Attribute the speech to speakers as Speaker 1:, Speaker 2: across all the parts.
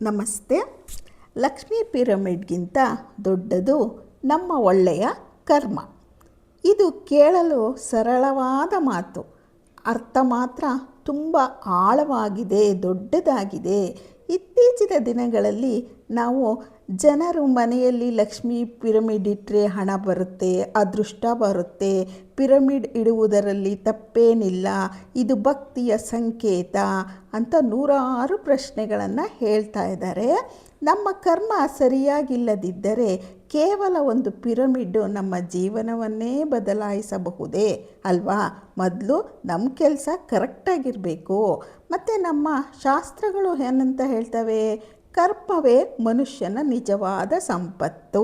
Speaker 1: ನಮಸ್ತೆ. ಲಕ್ಷ್ಮೀ ಪಿರಮಿಡ್ಗಿಂತ ದೊಡ್ಡದು ನಮ್ಮ ಒಳ್ಳೆಯ ಕರ್ಮ. ಇದು ಕೇಳಲು ಸರಳವಾದ ಮಾತು, ಅರ್ಥ ಮಾತ್ರ ತುಂಬ ಆಳವಾಗಿದೆ, ದೊಡ್ಡದಾಗಿದೆ. ಇತ್ತೀಚಿನ ದಿನಗಳಲ್ಲಿ ನಾವು ಜನರು ಮನೆಯಲ್ಲಿ ಲಕ್ಷ್ಮೀ ಪಿರಮಿಡ್ ಇಟ್ಟರೆ ಹಣ ಬರುತ್ತೆ, ಅದೃಷ್ಟ ಬರುತ್ತೆ, ಪಿರಮಿಡ್ ಇಡುವುದರಲ್ಲಿ ತಪ್ಪೇನಿಲ್ಲ, ಇದು ಭಕ್ತಿಯ ಸಂಕೇತ ಅಂತ ನೂರಾರು ಪ್ರಶ್ನೆಗಳನ್ನು ಹೇಳ್ತಾ ಇದ್ದಾರೆ. ನಮ್ಮ ಕರ್ಮ ಸರಿಯಾಗಿಲ್ಲದಿದ್ದರೆ ಕೇವಲ ಒಂದು ಪಿರಮಿಡ್ಡು ನಮ್ಮ ಜೀವನವನ್ನೇ ಬದಲಾಯಿಸಬಹುದೇ ಅಲ್ವಾ? ಮೊದಲು ನಮ್ಮ ಕೆಲಸ ಕರೆಕ್ಟಾಗಿರಬೇಕು. ಮತ್ತು ನಮ್ಮ ಶಾಸ್ತ್ರಗಳು ಏನಂತ ಹೇಳ್ತವೆ? ಕರ್ಮವೇ ಮನುಷ್ಯನ ನಿಜವಾದ ಸಂಪತ್ತು,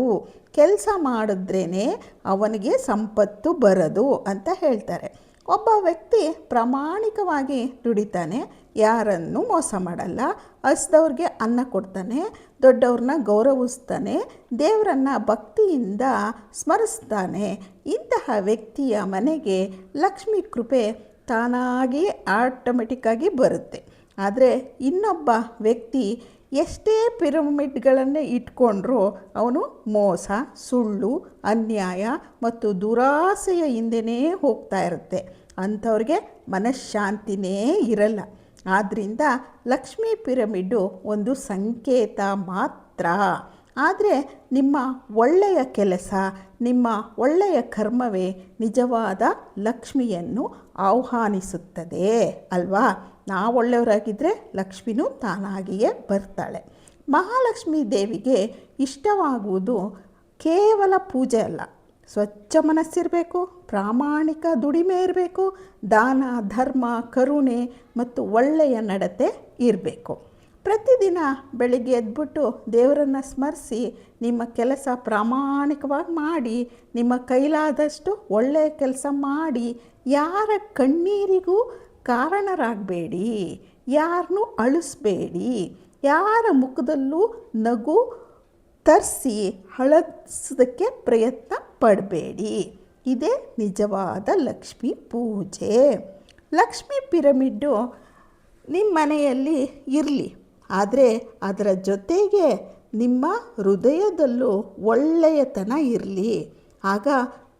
Speaker 1: ಕೆಲಸ ಮಾಡಿದ್ರೇ ಅವನಿಗೆ ಸಂಪತ್ತು ಬರೋದು ಅಂತ ಹೇಳ್ತಾರೆ. ಒಬ್ಬ ವ್ಯಕ್ತಿ ಪ್ರಾಮಾಣಿಕವಾಗಿ ದುಡಿತಾನೆ, ಯಾರನ್ನು ಮೋಸ ಮಾಡಲ್ಲ, ಹಸಿದವ್ರಿಗೆ ಅನ್ನ ಕೊಡ್ತಾನೆ, ದೊಡ್ಡವ್ರನ್ನ ಗೌರವಿಸ್ತಾನೆ, ದೇವರನ್ನು ಭಕ್ತಿಯಿಂದ ಸ್ಮರಿಸ್ತಾನೆ. ಇಂತಹ ವ್ಯಕ್ತಿಯ ಮನೆಗೆ ಲಕ್ಷ್ಮೀ ಕೃಪೆ ತಾನಾಗಿ ಆಟೋಮೆಟಿಕ್ಕಾಗಿ ಬರುತ್ತೆ. ಆದರೆ ಇನ್ನೊಬ್ಬ ವ್ಯಕ್ತಿ ಎಷ್ಟೇ ಪಿರಮಿಡ್ಗಳನ್ನು ಇಟ್ಕೊಂಡ್ರೂ ಅವನು ಮೋಸ, ಸುಳ್ಳು, ಅನ್ಯಾಯ ಮತ್ತು ದುರಾಸೆಯ ಹಿಂದೆಯೇ ಹೋಗ್ತಾ ಇರುತ್ತೆ. ಅಂಥವ್ರಿಗೆ ಮನಃಶಾಂತಿನೇ ಇರಲ್ಲ. ಆದ್ದರಿಂದ ಲಕ್ಷ್ಮೀ ಪಿರಮಿಡ್ಡು ಒಂದು ಸಂಕೇತ ಮಾತ್ರ. ಆದರೆ ನಿಮ್ಮ ಒಳ್ಳೆಯ ಕೆಲಸ, ನಿಮ್ಮ ಒಳ್ಳೆಯ ಕರ್ಮವೇ ನಿಜವಾದ ಲಕ್ಷ್ಮಿಯನ್ನು ಆಹ್ವಾನಿಸುತ್ತದೆ ಅಲ್ವಾ? ನಾವು ಒಳ್ಳೆಯವರಾಗಿದ್ದರೆ ಲಕ್ಷ್ಮಿನೂ ತಾನಾಗಿಯೇ ಬರ್ತಾಳೆ. ಮಹಾಲಕ್ಷ್ಮೀ ದೇವಿಗೆ ಇಷ್ಟವಾಗುವುದು ಕೇವಲ ಪೂಜೆ ಅಲ್ಲ, ಸ್ವಚ್ಛ ಮನಸ್ಸಿರಬೇಕು, ಪ್ರಾಮಾಣಿಕ ದುಡಿಮೆ ಇರಬೇಕು, ದಾನ ಧರ್ಮ ಕರುಣೆ ಮತ್ತು ಒಳ್ಳೆಯ ನಡತೆ ಇರಬೇಕು. ಪ್ರತಿದಿನ ಬೆಳಿಗ್ಗೆ ಎದ್ಬಿಟ್ಟು ದೇವರನ್ನು ಸ್ಮರಿಸಿ ನಿಮ್ಮ ಕೆಲಸ ಪ್ರಾಮಾಣಿಕವಾಗಿ ಮಾಡಿ, ನಿಮ್ಮ ಕೈಲಾದಷ್ಟು ಒಳ್ಳೆಯ ಕೆಲಸ ಮಾಡಿ, ಯಾರ ಕಣ್ಣೀರಿಗೂ ಕಾರಣರಾಗಬೇಡಿ, ಯಾರನ್ನೂ ಅಳಿಸ್ಬೇಡಿ, ಯಾರ ಮುಖದಲ್ಲೂ ನಗು ತರಿಸಿ ಹಳಸೋದಕ್ಕೆ ಪ್ರಯತ್ನ ಪಡಬೇಡಿ. ಇದೇ ನಿಜವಾದ ಲಕ್ಷ್ಮೀ ಪೂಜೆ. ಲಕ್ಷ್ಮೀ ಪಿರಮಿಡ್ಡು ನಿಮ್ಮ ಮನೆಯಲ್ಲಿ ಇರಲಿ, ಆದರೆ ಅದರ ಜೊತೆಗೆ ನಿಮ್ಮ ಹೃದಯದಲ್ಲೂ ಒಳ್ಳೆಯತನ ಇರಲಿ. ಆಗ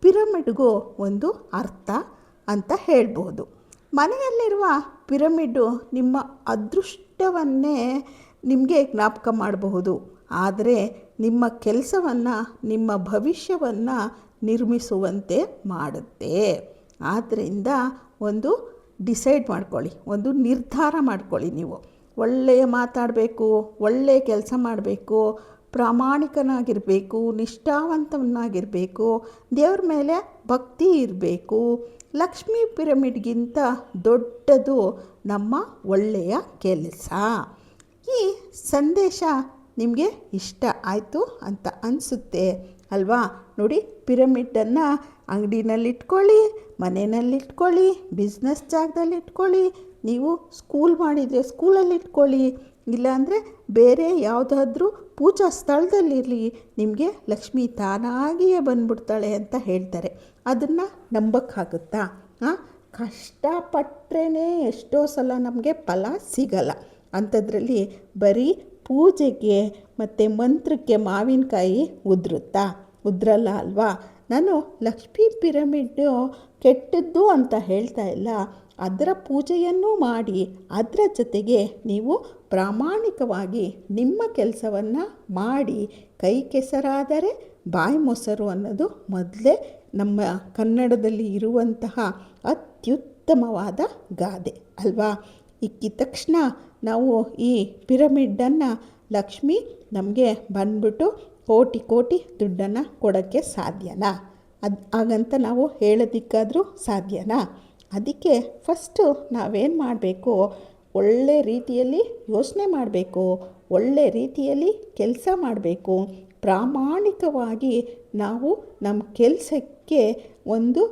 Speaker 1: ಪಿರಮಿಡ್ಗೂ ಒಂದು ಅರ್ಥ ಅಂತ ಹೇಳ್ಬೋದು. ಮನೆಯಲ್ಲಿರುವ ಪಿರಮಿಡ್ಡು ನಿಮ್ಮ ಅದೃಷ್ಟವನ್ನೇ ನಿಮಗೆ ಜ್ಞಾಪಕ ಮಾಡಬಹುದು, ಆದರೆ ನಿಮ್ಮ ಕೆಲಸವನ್ನು, ನಿಮ್ಮ ಭವಿಷ್ಯವನ್ನು ನಿರ್ಮಿಸುವಂತೆ ಮಾಡುತ್ತೆ. ಆದ್ದರಿಂದ ಒಂದು ಡಿಸೈಡ್ ಮಾಡ್ಕೊಳ್ಳಿ, ಒಂದು ನಿರ್ಧಾರ ಮಾಡ್ಕೊಳ್ಳಿ. ನೀವು ಒಳ್ಳೆಯ ಮಾತಾಡಬೇಕು, ಒಳ್ಳೆಯ ಕೆಲಸ ಮಾಡಬೇಕು, ಪ್ರಾಮಾಣಿಕನಾಗಿರಬೇಕು, ನಿಷ್ಠಾವಂತನಾಗಿರಬೇಕು, ದೇವ್ರ ಮೇಲೆ ಭಕ್ತಿ ಇರಬೇಕು. ಲಕ್ಷ್ಮೀ ಪಿರಮಿಡ್ಗಿಂತ ದೊಡ್ಡದು ನಮ್ಮ ಒಳ್ಳೆಯ ಕೆಲಸ. ಈ ಸಂದೇಶ ನಿಮಗೆ ಇಷ್ಟ ಆಯಿತು ಅಂತ ಅನಿಸುತ್ತೆ ಅಲ್ವಾ? ನೋಡಿ, ಪಿರಮಿಡನ್ನು ಅಂಗಡಿನಲ್ಲಿಟ್ಕೊಳ್ಳಿ, ಮನೆಯಲ್ಲಿಟ್ಕೊಳ್ಳಿ, ಬಿಸ್ನೆಸ್ ಜಾಗದಲ್ಲಿಟ್ಕೊಳ್ಳಿ, ನೀವು ಸ್ಕೂಲ್ ಮಾಡಿದರೆ ಸ್ಕೂಲಲ್ಲಿಟ್ಕೊಳ್ಳಿ, ಇಲ್ಲಾಂದರೆ ಬೇರೆ ಯಾವುದಾದ್ರೂ ಪೂಜಾ ಸ್ಥಳದಲ್ಲಿರಲಿ, ನಿಮಗೆ ಲಕ್ಷ್ಮಿ ತಾನಾಗಿಯೇ ಬಂದ್ಬಿಡ್ತಾಳೆ ಅಂತ ಹೇಳ್ತಾರೆ. ಅದನ್ನು ನಂಬಕ್ಕಾಗುತ್ತಾ? ಕಷ್ಟಪಟ್ಟರೆ ಎಷ್ಟೋ ಸಲ ನಮಗೆ ಫಲ ಸಿಗಲ್ಲ. ಅಂಥದ್ರಲ್ಲಿ ಬರೀ ಪೂಜೆಗೆ ಮತ್ತು ಮಂತ್ರಕ್ಕೆ ಮಾವಿನಕಾಯಿ ಉದ್ರಲ್ಲ ಅಲ್ವಾ? ನಾನು ಲಕ್ಷ್ಮೀ ಪಿರಮಿಡ್ಡು ಕೆಟ್ಟದ್ದು ಅಂತ ಹೇಳ್ತಾ ಇಲ್ಲ. ಅದರ ಪೂಜೆಯನ್ನು ಮಾಡಿ, ಅದರ ಜೊತೆಗೆ ನೀವು ಪ್ರಾಮಾಣಿಕವಾಗಿ ನಿಮ್ಮ ಕೆಲಸವನ್ನು ಮಾಡಿ, ಕೈ ಕೆಸರಾದರೆ ಬಾಯಿ ಮೊಸರು ಅನ್ನೋದು ಮೊದಲೇ ನಮ್ಮ ಕನ್ನಡದಲ್ಲಿ ಇರುವಂತಹ ಅತ್ಯುತ್ತಮವಾದ ಗಾದೆ ಅಲ್ವಾ? ಇಕ್ಕಿದ ತಕ್ಷಣ ನಾವು ಈ ಪಿರಮಿಡನ್ನು ಲಕ್ಷ್ಮಿ ನಮಗೆ ಬಂದ್ಬಿಟ್ಟು ಕೋಟಿ ಕೋಟಿ ದುಡ್ಡನ್ನು ಕೊಡೋಕ್ಕೆ ಸಾಧ್ಯನಾ? ಹಾಗಂತ ನಾವು ಹೇಳೋದಕ್ಕಾದರೂ ಸಾಧ್ಯನಾ? ಅದಕ್ಕೆ ಫಸ್ಟು ನಾವೇನು ಮಾಡಬೇಕು? ಒಳ್ಳೆ ರೀತಿಯಲ್ಲಿ ಯೋಚನೆ ಮಾಡಬೇಕು, ಒಳ್ಳೆ ರೀತಿಯಲ್ಲಿ ಕೆಲಸ ಮಾಡಬೇಕು, ಪ್ರಾಮಾಣಿಕವಾಗಿ ನಾವು ನಮ್ಮ ಕೆಲಸಕ್ಕೆ ಒಂದು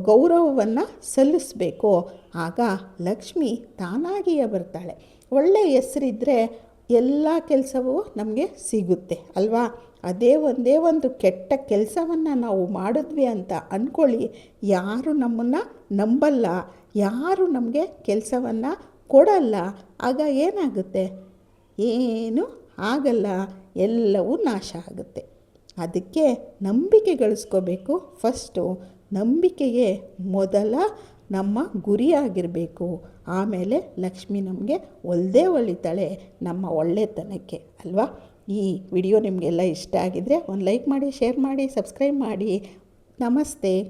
Speaker 1: ಗೌರವವನ್ನು ಸಲ್ಲಿಸಬೇಕು. ಆಗ ಲಕ್ಷ್ಮಿ ತಾನಾಗಿಯೇ ಬರ್ತಾಳೆ. ಒಳ್ಳೆಯ ಹೆಸರಿದ್ದರೆ ಎಲ್ಲ ಕೆಲಸವೂ ನಮಗೆ ಸಿಗುತ್ತೆ ಅಲ್ವಾ? ಒಂದೇ ಒಂದು ಕೆಟ್ಟ ಕೆಲಸವನ್ನು ನಾವು ಮಾಡಿದ್ವಿ ಅಂತ ಅಂದ್ಕೊಳ್ಳಿ, ಯಾರು ನಮ್ಮನ್ನು ನಂಬಲ್ಲ, ಯಾರು ನಮಗೆ ಕೆಲಸವನ್ನು ಕೊಡಲ್ಲ. ಆಗ ಏನಾಗುತ್ತೆ? ಏನೂ ಆಗಲ್ಲ, ಎಲ್ಲವೂ ನಾಶ ಆಗುತ್ತೆ. ಅದಕ್ಕೆ ನಂಬಿಕೆ ಗಳಿಸ್ಕೋಬೇಕು. ಫಸ್ಟು ನಂಬಿಕೆಯೇ ಮೊದಲ ನಮ್ಮ ಗುರಿಯಾಗಿರಬೇಕು. ಆಮೇಲೆ ಲಕ್ಷ್ಮಿ ನಮಗೆ ಒಲ್ದೇ ಒಲಿತಾಳೆ ನಮ್ಮ ಒಳ್ಳೆತನಕ್ಕೆ ಅಲ್ವಾ. ಈ ವಿಡಿಯೋ ನಿಮಗೆಲ್ಲ ಇಷ್ಟ ಆಗಿದರೆ ಒಂದು ಲೈಕ್ ಮಾಡಿ, ಶೇರ್ ಮಾಡಿ, ಸಬ್ಸ್ಕ್ರೈಬ್ ಮಾಡಿ. ನಮಸ್ತೆ.